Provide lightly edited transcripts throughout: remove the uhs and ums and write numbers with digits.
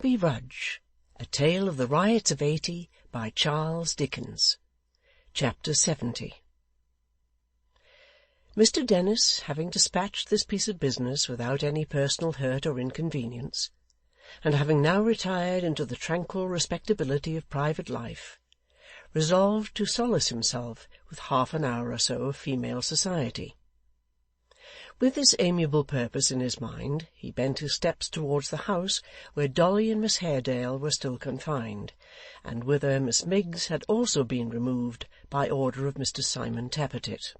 Barnaby Rudge, A Tale of the Riots of '80, by Charles Dickens. Chapter 70. Mr Dennis, having dispatched this piece of business without any personal hurt or inconvenience, and having now retired into the tranquil respectability of private life, resolved to solace himself with half an hour or so of female society. With this amiable purpose in his mind, he bent his steps towards the house where Dolly and Miss Haredale were still confined, and whither Miss Miggs had also been removed by order of Mr Simon Tappertit.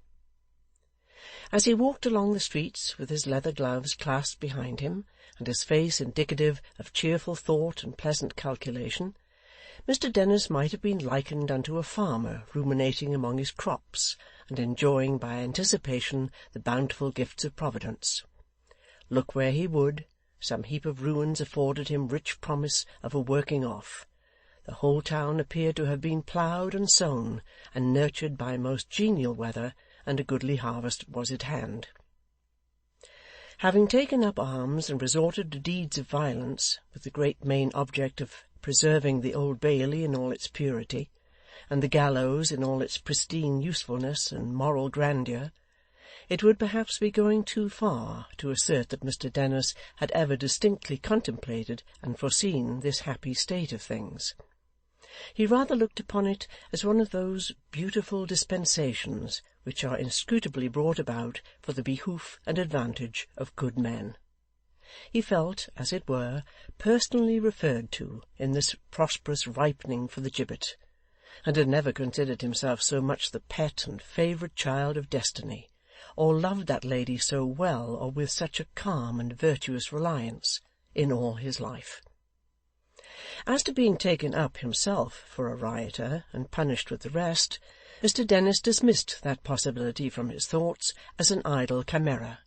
As he walked along the streets with his leather gloves clasped behind him, and his face indicative of cheerful thought and pleasant calculation, Mr Dennis might have been likened unto a farmer ruminating among his crops, and enjoying by anticipation the bountiful gifts of Providence. Look where he would, some heap of ruins afforded him rich promise of a working off. The whole town appeared to have been ploughed and sown, and nurtured by most genial weather, and a goodly harvest was at hand. Having taken up arms and resorted to deeds of violence, with the great main object of preserving the Old Bailey in all its purity, and the gallows in all its pristine usefulness and moral grandeur, it would perhaps be going too far to assert that Mr Dennis had ever distinctly contemplated and foreseen this happy state of things. He rather looked upon it as one of those beautiful dispensations which are inscrutably brought about for the behoof and advantage of good men. He felt, as it were, personally referred to in this prosperous ripening for the gibbet, and had never considered himself so much the pet and favourite child of destiny, or loved that lady so well or with such a calm and virtuous reliance, in all his life. As to being taken up himself for a rioter, and punished with the rest, Mr Dennis dismissed that possibility from his thoughts as an idle chimera,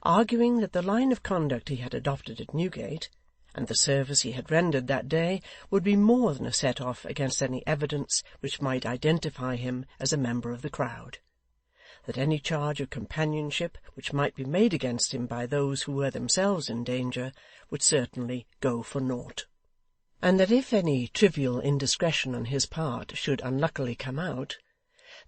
arguing that the line of conduct he had adopted at Newgate, and the service he had rendered that day, would be more than a set-off against any evidence which might identify him as a member of the crowd; that any charge of companionship which might be made against him by those who were themselves in danger would certainly go for naught; and that if any trivial indiscretion on his part should unluckily come out,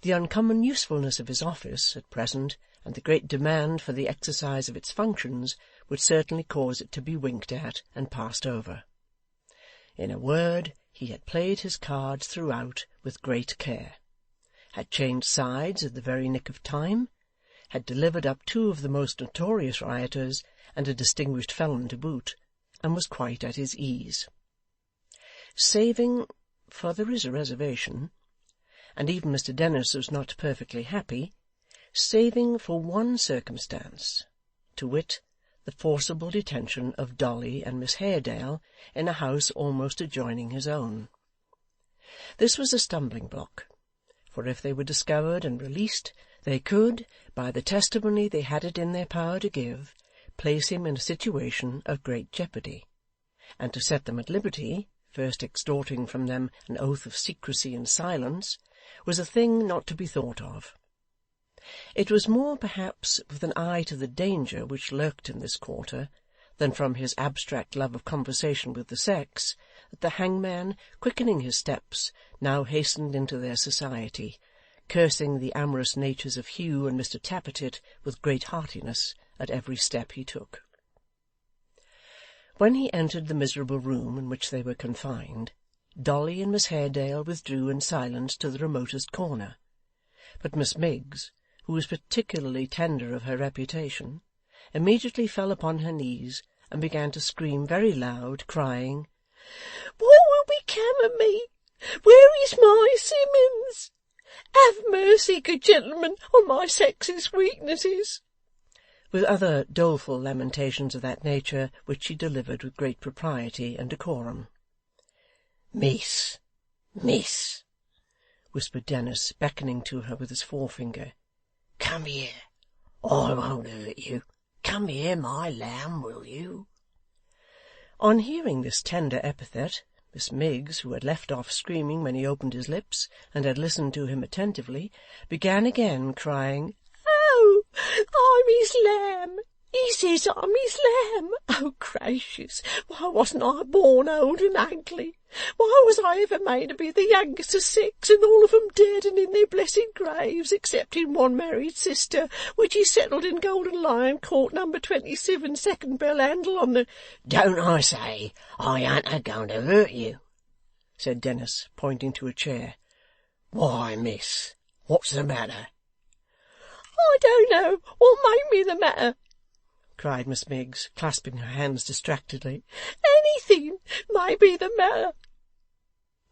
the uncommon usefulness of his office at present, and the great demand for the exercise of its functions, would certainly cause it to be winked at and passed over. In a word, he had played his cards throughout with great care, had changed sides at the very nick of time, had delivered up two of the most notorious rioters, and a distinguished felon to boot, and was quite at his ease. Saving, for there is a reservation, and even Mr Dennis was not perfectly happy, saving for one circumstance, to wit, the forcible detention of Dolly and Miss Haredale in a house almost adjoining his own. This was a stumbling block, for if they were discovered and released, they could, by the testimony they had it in their power to give, place him in a situation of great jeopardy, and to set them at liberty, first extorting from them an oath of secrecy and silence, was a thing not to be thought of. It was more, perhaps, with an eye to the danger which lurked in this quarter, than from his abstract love of conversation with the sex, that the hangman, quickening his steps, now hastened into their society, cursing the amorous natures of Hugh and Mr Tappertit with great heartiness at every step he took. When he entered the miserable room in which they were confined, Dolly and Miss Haredale withdrew in silence to the remotest corner, but Miss Miggs, who was particularly tender of her reputation, immediately fell upon her knees and began to scream very loud, crying, "What will become of me? Where is my Simmons? Have mercy, good gentlemen, on my sex's weaknesses," with other doleful lamentations of that nature, which she delivered with great propriety and decorum. "Miss, whispered Dennis, beckoning to her with his forefinger, "come here. I won't hurt you. Come here, my lamb, will you?" On hearing this tender epithet, Miss Miggs, who had left off screaming when he opened his lips, and had listened to him attentively, began again, crying, "Oh, I'm his lamb, He says I'm his lamb. Oh, gracious, why wasn't I born old and ugly? Why was I ever made to be the youngest of six, and all of 'em dead and in their blessed graves, excepting one married sister, which is settled in Golden Lion Court, number 27, second bell handle on the—" "Don't I say I ain't a-going to hurt you?" said Dennis, pointing to a chair. "Why, miss, what's the matter?" "I don't know what made me the matter," cried Miss Miggs, clasping her hands distractedly. "Anything may be the matter."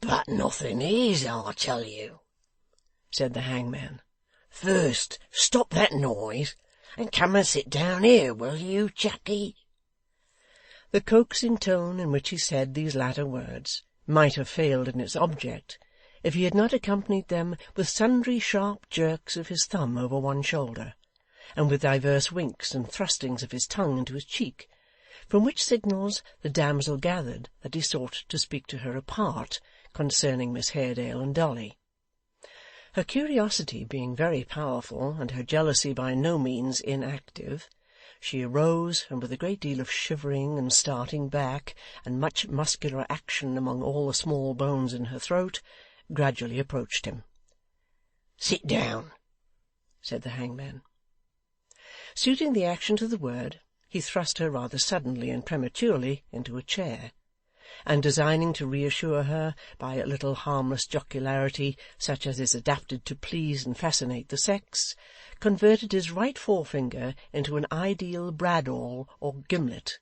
"But nothing is, I tell you," said the hangman. "First stop that noise, and come and sit down here, will you, Chucky?" The coaxing tone in which he said these latter words might have failed in its object, if he had not accompanied them with sundry sharp jerks of his thumb over one shoulder, and with divers winks and thrustings of his tongue into his cheek, from which signals the damsel gathered that he sought to speak to her apart concerning Miss Haredale and Dolly. Her curiosity being very powerful, and her jealousy by no means inactive, she arose, and with a great deal of shivering and starting back, and much muscular action among all the small bones in her throat, gradually approached him. "Sit down," said the hangman. Suiting the action to the word, he thrust her rather suddenly and prematurely into a chair, and designing to reassure her by a little harmless jocularity, such as is adapted to please and fascinate the sex, converted his right forefinger into an ideal bradawl or gimlet,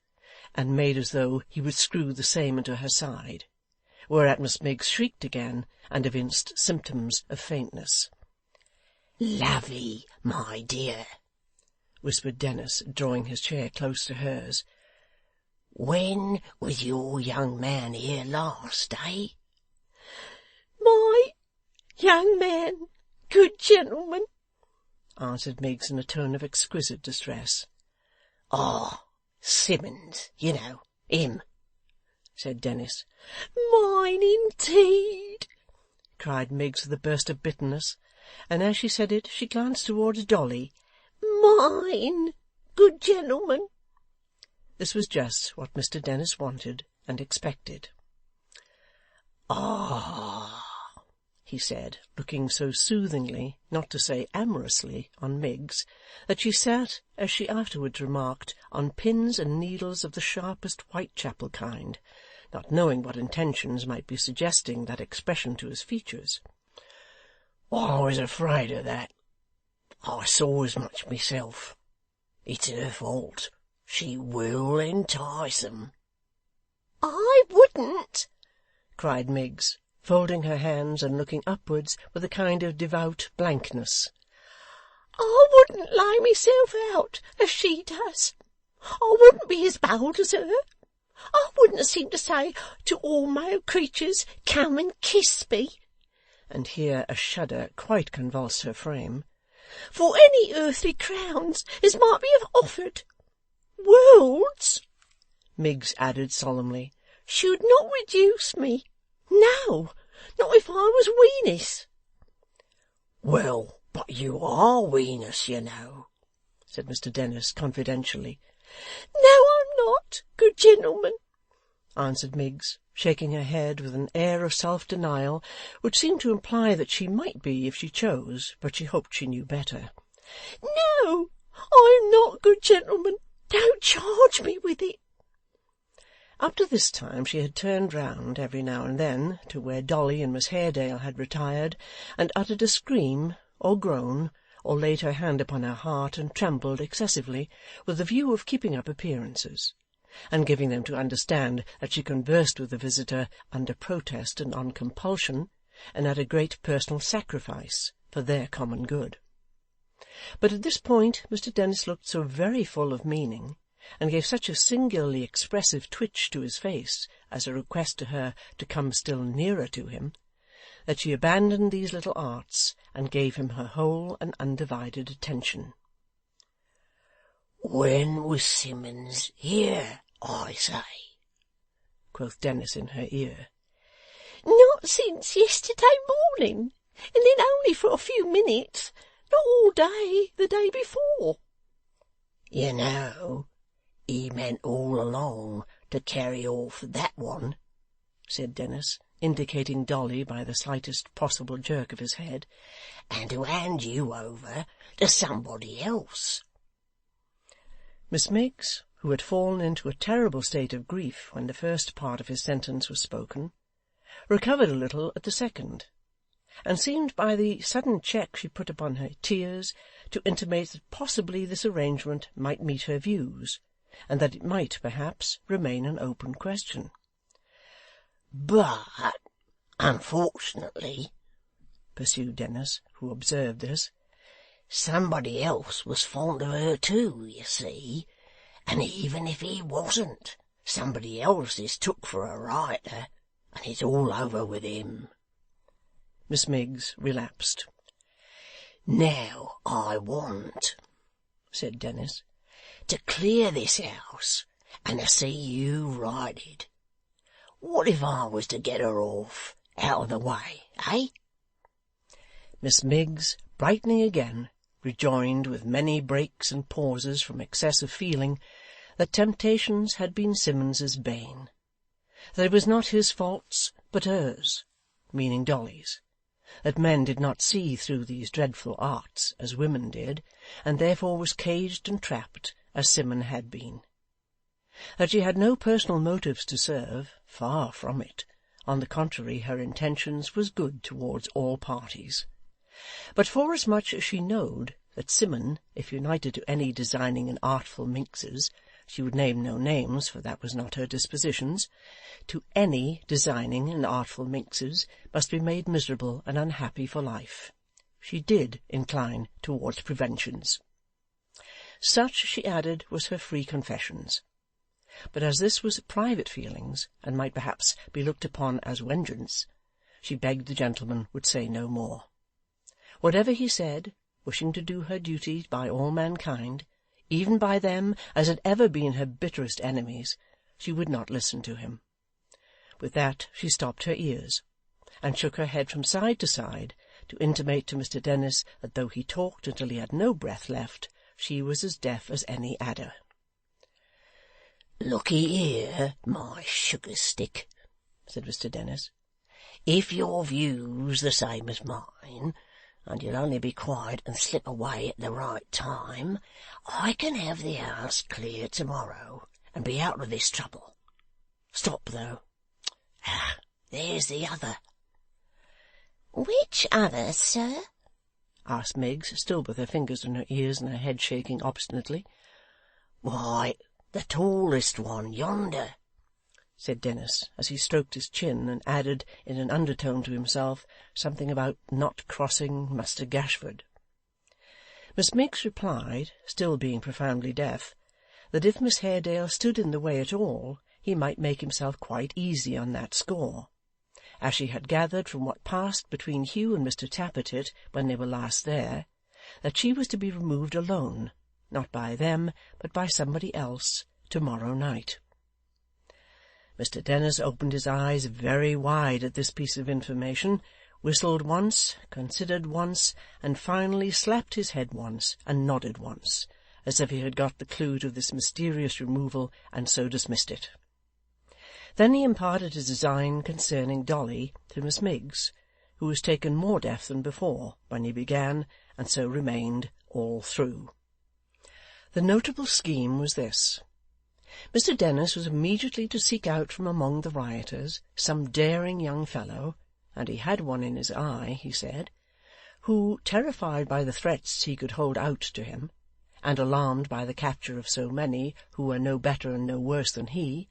and made as though he would screw the same into her side, whereat Miss Miggs shrieked again, and evinced symptoms of faintness. "Lovey, my dear," whispered Dennis, drawing his chair close to hers. "When was your young man here last, eh?" "My young man, good gentleman," answered Miggs in a tone of exquisite distress. "Ah, Simmons, you know, him," said Dennis. "Mine indeed!" cried Miggs with a burst of bitterness, and as she said it she glanced towards Dolly. "Mine, good gentleman!" This was just what Mr Dennis wanted and expected. "Ah," he said, looking so soothingly, not to say amorously, on Miggs, that she sat, as she afterwards remarked, on pins and needles of the sharpest Whitechapel kind, not knowing what intentions might be suggesting that expression to his features. "I was afraid of that. I saw as much myself. It's her fault. She will entice 'em." "I wouldn't," cried Miggs, folding her hands and looking upwards with a kind of devout blankness. "I wouldn't lay myself out as she does. I wouldn't be as bold as her. I wouldn't seem to say to all male creatures, 'Come and kiss me,'" and here a shudder quite convulsed her frame, "for any earthly crowns as might be offered. Worlds," Miggs added solemnly, "should not reduce me. No, not if I was Wenus." "Well, but you are Wenus, you know," said Mr Dennis confidentially. "No, I'm not, good gentleman," answered Miggs, shaking her head with an air of self-denial, which seemed to imply that she might be if she chose, but she hoped she knew better. "No, I am not, good gentleman. Don't charge me with it." Up to this time she had turned round, every now and then, to where Dolly and Miss Haredale had retired, and uttered a scream, or groan, or laid her hand upon her heart and trembled excessively, with the view of keeping up appearances, and giving them to understand that she conversed with the visitor under protest and on compulsion, and at a great personal sacrifice, for their common good. But at this point Mr Dennis looked so very full of meaning, and gave such a singularly expressive twitch to his face as a request to her to come still nearer to him, that she abandoned these little arts, and gave him her whole and undivided attention. "When was Simmons here, I say?" quoth Dennis in her ear. "Not since yesterday morning, and then only for a few minutes. Not all day the day before." You know, he meant all along to carry off that one,' said Dennis, indicating Dolly by the slightest possible jerk of his head, 'and to hand you over to somebody else.' Miss Miggs, who had fallen into a terrible state of grief when the first part of his sentence was spoken, recovered a little at the second, and seemed by the sudden check she put upon her tears to intimate that possibly this arrangement might meet her views, and that it might, perhaps, remain an open question. 'But, unfortunately,' pursued Dennis, who observed this, 'somebody else was fond of her too, you see, and even if he wasn't, somebody else is took for a writer, and it's all over with him.' Miss Miggs relapsed. 'Now I want,' said Dennis, 'to clear this house, and to see you righted. What if I was to get her off, out of the way, eh?' Miss Miggs, brightening again, rejoined, with many breaks and pauses from excess of feeling, that temptations had been Simmons's bane; that it was not his faults, but hers, meaning Dolly's; that men did not see through these dreadful arts as women did, and therefore was caged and trapped as Simon had been; that she had no personal motives to serve, far from it; on the contrary, her intentions was good towards all parties; but forasmuch as she knowed that Simon, if united to any designing and artful minxes, she would name no names, for that was not her dispositions, to any designing and artful minxes must be made miserable and unhappy for life, she did incline towards preventions. Such, she added, was her free confessions. But as this was private feelings, and might perhaps be looked upon as vengeance, she begged the gentleman would say no more. Whatever he said, wishing to do her duty by all mankind, even by them as had ever been her bitterest enemies, she would not listen to him. With that she stopped her ears, and shook her head from side to side, to intimate to Mr Dennis that though he talked until he had no breath left, she was as deaf as any adder. "Look'ee here, my sugar-stick," said Mr Dennis. "If your view's the same as mine, and you'll only be quiet and slip away at the right time, I can have the house clear to-morrow, and be out of this trouble. Stop, though. Ah, there's the other." "Which other, sir?" asked Miggs, still with her fingers in her ears and her head shaking obstinately. "Why, the tallest one yonder," said Dennis, as he stroked his chin, and added in an undertone to himself something about not crossing Muster Gashford. Miss Miggs replied, still being profoundly deaf, that if Miss Haredale stood in the way at all, he might make himself quite easy on that score, as she had gathered from what passed between Hugh and Mr Tappertit when they were last there, that she was to be removed alone, not by them, but by somebody else, to-morrow night. Mr Dennis opened his eyes very wide at this piece of information, whistled once, considered once, and finally slapped his head once, and nodded once, as if he had got the clue to this mysterious removal, and so dismissed it. Then he imparted his design concerning Dolly to Miss Miggs, who was taken more deaf than before when he began, and so remained all through. The notable scheme was this. Mr Dennis was immediately to seek out from among the rioters some daring young fellow, and he had one in his eye, he said, who, terrified by the threats he could hold out to him, and alarmed by the capture of so many who were no better and no worse than he,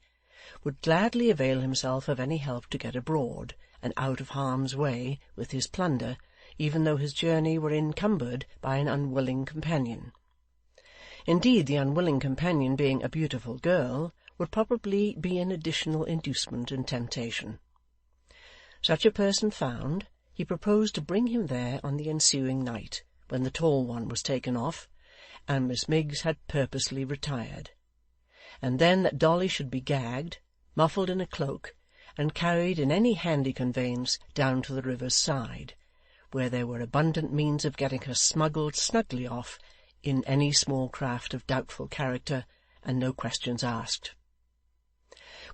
would gladly avail himself of any help to get abroad, and out of harm's way, with his plunder, even though his journey were encumbered by an unwilling companion. Indeed, the unwilling companion being a beautiful girl, would probably be an additional inducement and temptation. Such a person found, he proposed to bring him there on the ensuing night, when the tall one was taken off, and Miss Miggs had purposely retired, and then that Dolly should be gagged, muffled in a cloak, and carried in any handy conveyance down to the river's side, where there were abundant means of getting her smuggled snugly off, in any small craft of doubtful character, and no questions asked.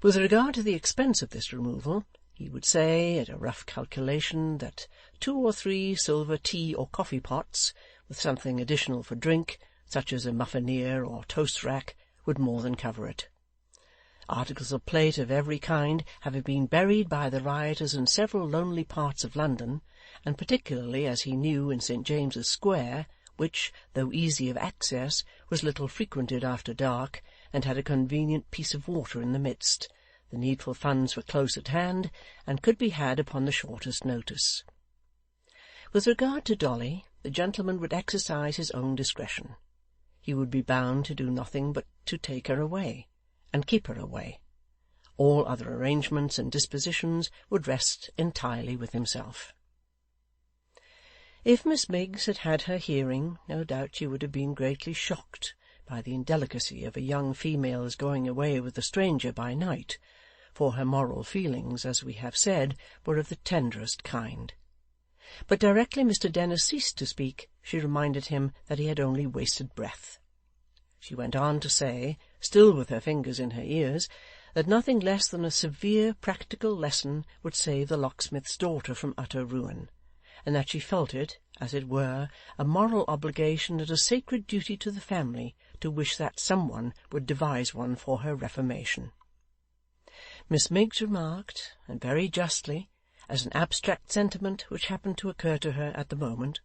With regard to the expense of this removal, he would say, at a rough calculation, that 2 or 3 silver tea or coffee pots, with something additional for drink, such as a muffineer or toast rack, would more than cover it. Articles of plate of every kind having been buried by the rioters in several lonely parts of London, and particularly, as he knew, in St. James's Square, which, though easy of access, was little frequented after dark, and had a convenient piece of water in the midst, the needful funds were close at hand, and could be had upon the shortest notice. With regard to Dolly, the gentleman would exercise his own discretion. He would be bound to do nothing but to take her away, and keep her away. All other arrangements and dispositions would rest entirely with himself. If Miss Miggs had had her hearing, no doubt she would have been greatly shocked by the indelicacy of a young female's going away with a stranger by night, for her moral feelings, as we have said, were of the tenderest kind. But directly Mr. Dennis ceased to speak, she reminded him that he had only wasted breath. She went on to say, still with her fingers in her ears, that nothing less than a severe practical lesson would save the locksmith's daughter from utter ruin, and that she felt it, as it were, a moral obligation and a sacred duty to the family to wish that someone would devise one for her reformation. Miss Miggs remarked, and very justly, as an abstract sentiment which happened to occur to her at the moment,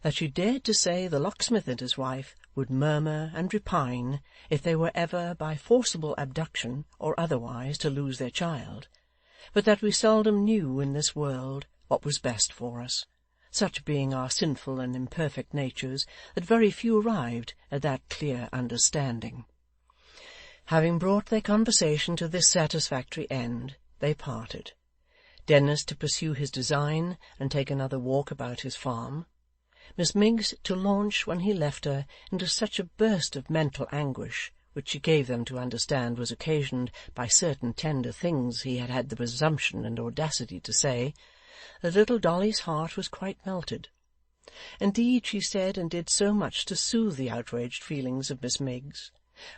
that she dared to say the locksmith and his wife would murmur and repine if they were ever, by forcible abduction or otherwise, to lose their child, but that we seldom knew in this world what was best for us, such being our sinful and imperfect natures, that very few arrived at that clear understanding. Having brought their conversation to this satisfactory end, they parted, Dennis to pursue his design and take another walk about his farm, Miss Miggs to launch, when he left her, into such a burst of mental anguish, which she gave them to understand was occasioned by certain tender things he had had the presumption and audacity to say, that little Dolly's heart was quite melted. Indeed, she said and did so much to soothe the outraged feelings of Miss Miggs,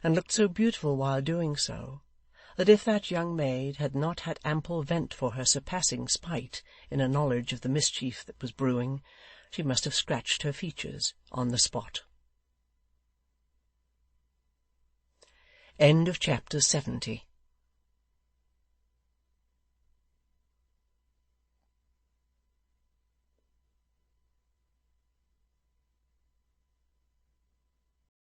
and looked so beautiful while doing so, that if that young maid had not had ample vent for her surpassing spite in a knowledge of the mischief that was brewing, she must have scratched her features on the spot. Chapter 70.